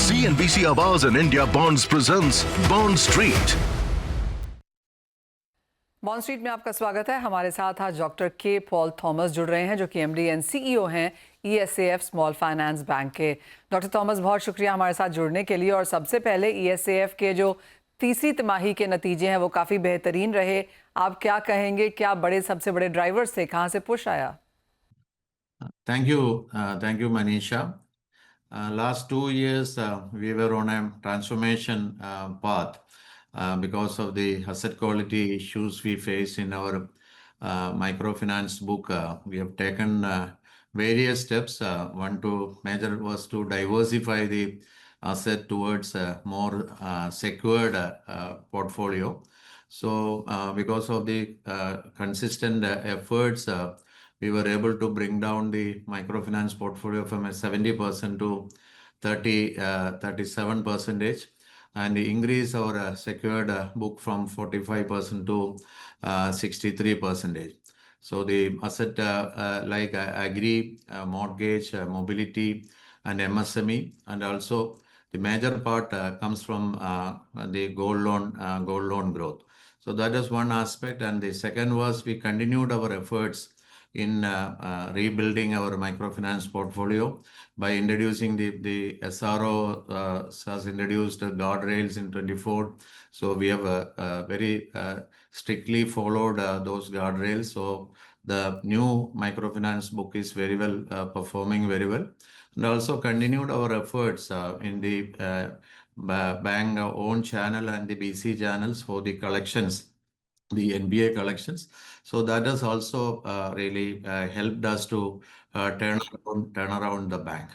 CNBC Awaaz and IndiaBonds presents Bond Street. Bond street में आपका स्वागत है। हमारे साथ आज डॉक्टर के पॉल थॉमस जुड़ रहे हैं, जो कि एमडी एंड सीईओ हैं ESAF स्मॉल फाइनेंस बैंक के। डॉक्टर थॉमस, बहुत शुक्रिया हमारे साथ जुड़ने के लिए। और सबसे पहले ESAF के जो तीसरी तिमाही के नतीजे हैं वो काफ़ी बेहतरीन रहे। आप क्या कहेंगे, क्या सबसे बड़े ड्राइवर्स थे, कहाँ से पुश आया? Thank you, Manisha. Last 2 years, we were on a transformation path because of the asset quality issues we face in our microfinance book. We have taken various steps. Major was to diversify the asset towards a more secured portfolio. So, because of the consistent efforts, we were able to bring down the microfinance portfolio from a 70% to 37%, and increase our secured book from 45% to 63%. So the asset like agri, mortgage, mobility, and MSME, and also the major part comes from the gold loan growth. So that is one aspect, and the second was we continued our efforts in rebuilding our microfinance portfolio by introducing the SRO has introduced guardrails in 24. So we have very strictly followed those guardrails. So the new microfinance book is very well performing very well, and also continued our efforts in the bank own channel and the BC channels for the collections, the NBA collections. So that has also really helped us to turn around the bank.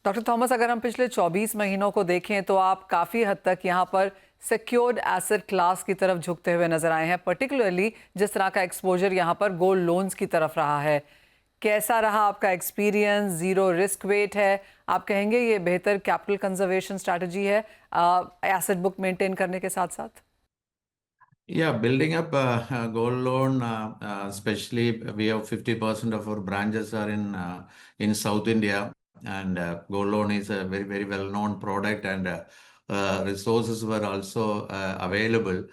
Doctor Thomas, अगर हम पिछले 24 महीनों को देखें तो आप काफ़ी हद तक यहाँ पर सिक्योर्ड एसेट क्लास की तरफ झुकते हुए नजर आए हैं, पर्टिकुलरली जिस तरह का एक्सपोजर यहाँ पर गोल्ड लोन्स की तरफ रहा है। कैसा रहा आपका एक्सपीरियंस? जीरो रिस्क वेट है, आप कहेंगे ये बेहतर कैपिटल कंजर्वेशन स्ट्रैटेजी है एसेट बुक मेंटेन करने के साथ साथ? Yeah, building up gold loan, especially we have 50% of our branches are in South India, and gold loan is a very, very well-known product, and resources were also available.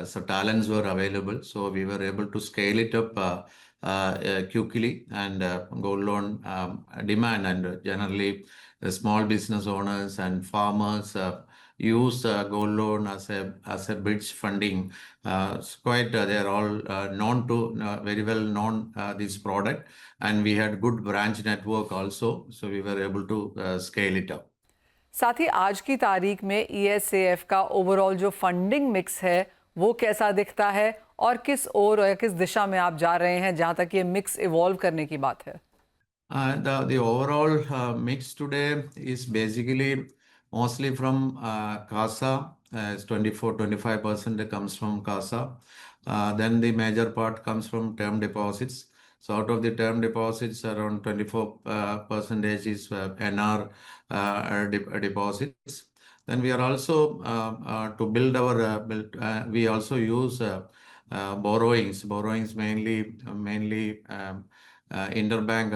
So talents were available. So we were able to scale it up quickly, and gold loan demand, and generally the small business owners and farmers use gold loan as a bridge funding. They are all very well known this product, and we had good branch network also, so we were able to scale it up. साथ ही आज की तारीख में ESAF का overall जो funding mix है वो कैसा दिखता है, और किस ओर या किस दिशा में आप जा रहे हैं जहां तक ये मिक्स इवॉल्व करने की बात है? The overall mix today is basically mostly from CASA. 24-25% comes from CASA. Then the major part comes from term deposits. So out of the term deposits, around 24% is NR deposits. Then we are also to build our we also use borrowings mainly interbank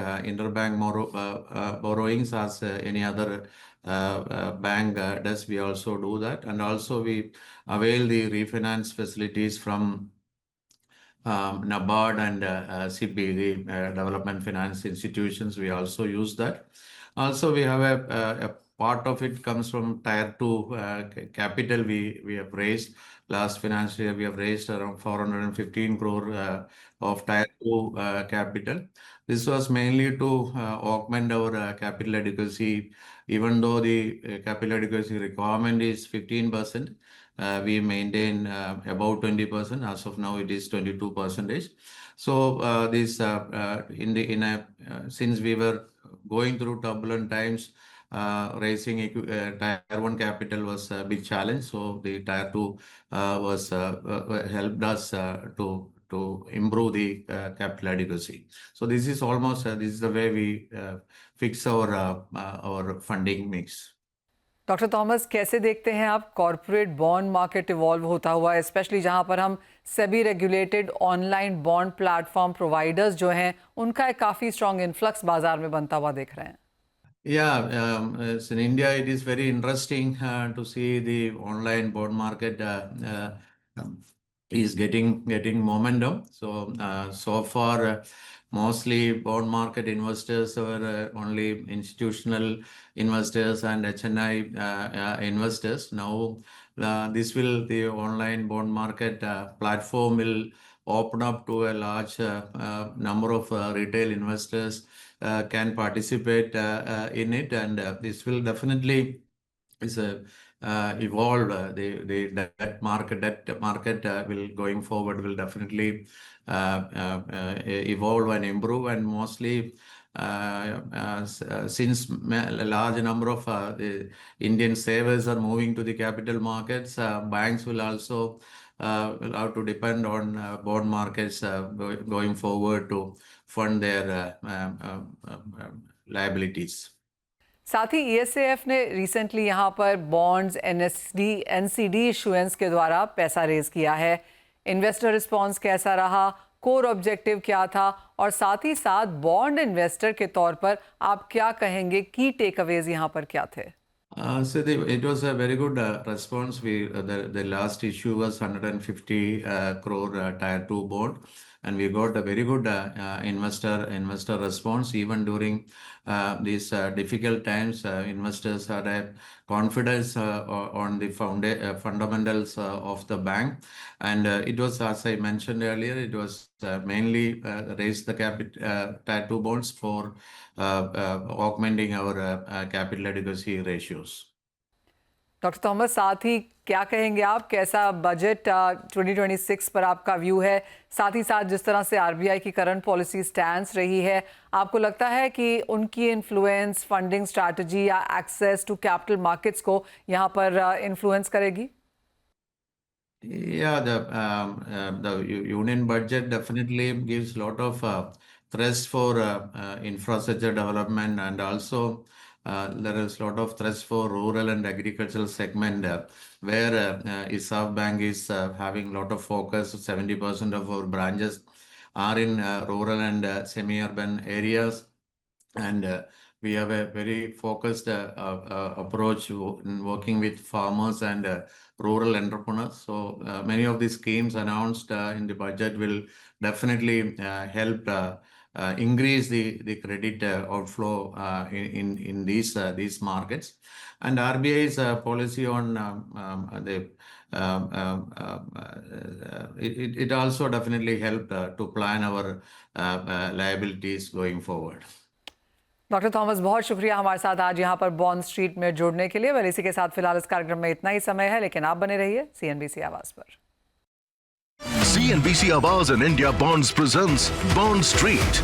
borrowings as any other bank does. We also do that, and also we avail the refinance facilities from NABARD and CB, the development finance institutions. We also use that. Also, we have a part of it comes from Tier 2 capital we have raised. Last financial year, we have raised around 415 crore of Tier 2 capital. This was mainly to augment our capital adequacy. Even though the capital adequacy requirement is 15%, we maintain about 20%. As of now, it is 22%. So this since we were going through turbulent times, raising Tier 1 capital was a big challenge. So the Tier 2 was helped us to improve the capital adequacy. So this is almost this is the way we fix our funding mix. Doctor Thomas, कैसे देखते हैं आप corporate bond market evolve होता हुआ, specially जहां पर हम SEBI regulated online bond platform providers जो हैं उनका एक काफ़ी स्ट्रॉन्ग इन्फ्लक्स बाजार में बनता हुआ देख रहे हैं? Yeah, so in India, it is very interesting to see the online bond market is getting momentum. So far, mostly bond market investors were only institutional investors and HNI investors. Now, the online bond market platform will open up to a large number of retail investors can participate in it, and this will definitely evolve. The debt market will going forward will definitely evolve and improve, and mostly since a large number of the Indian savers are moving to the capital markets, banks will also will have to depend on bond markets going forward to fund their liabilities. साथ ही ESAF ने recently यहाँ पर bonds NCD issuance के द्वारा पैसा raise किया है। Investor response कैसा रहा, कोर ऑब्जेक्टिव क्या था, और साथ ही साथ बॉन्ड इन्वेस्टर के तौर पर आप क्या कहेंगे, की टेक अवेज यहाँ पर क्या थे? It was a very good response. The last issue was 150 crore Tier 2 bond, and we got a very good investor response. Even during these difficult times, investors had a confidence on the fundamentals of the bank, and it was, as I mentioned earlier, it was mainly raised the Tier 2 bonds for augmenting our capital adequacy ratios. Doctor Thomas, साथ ही क्या कहेंगे आप, कैसा budget 2026 पर आपका view है? साथ ही साथ जिस तरह से आरबीआई की करंट पॉलिसी स्टैंस रही है, आपको लगता है कि उनकी इन्फ्लुएंस फंडिंग स्ट्रैटेजी या एक्सेस टू कैपिटल मार्केट्स को यहाँ पर इन्फ्लुएंस करेगी? Yeah, the union budget definitely gives a lot of thrust for infrastructure development, and also there is a lot of thrust for rural and agricultural segment where ESAF Bank is having a lot of focus. 70% of our branches are in rural and semi-urban areas, and we have a very focused approach in working with farmers and rural entrepreneurs. So many of the schemes announced in the budget will definitely help increase the credit outflow in these markets. And RBI's policy on it also definitely helped to plan our liabilities going forward. Doctor Thomas, बहुत शुक्रिया हमारे साथ आज यहाँ पर bond street में जुड़ने के लिए। इसी के साथ फिलहाल इस कार्यक्रम में इतना ही समय है, लेकिन आप बने रहिए CNBC आवाज पर। CNBC Awaaz and India Bonds presents Bond Street.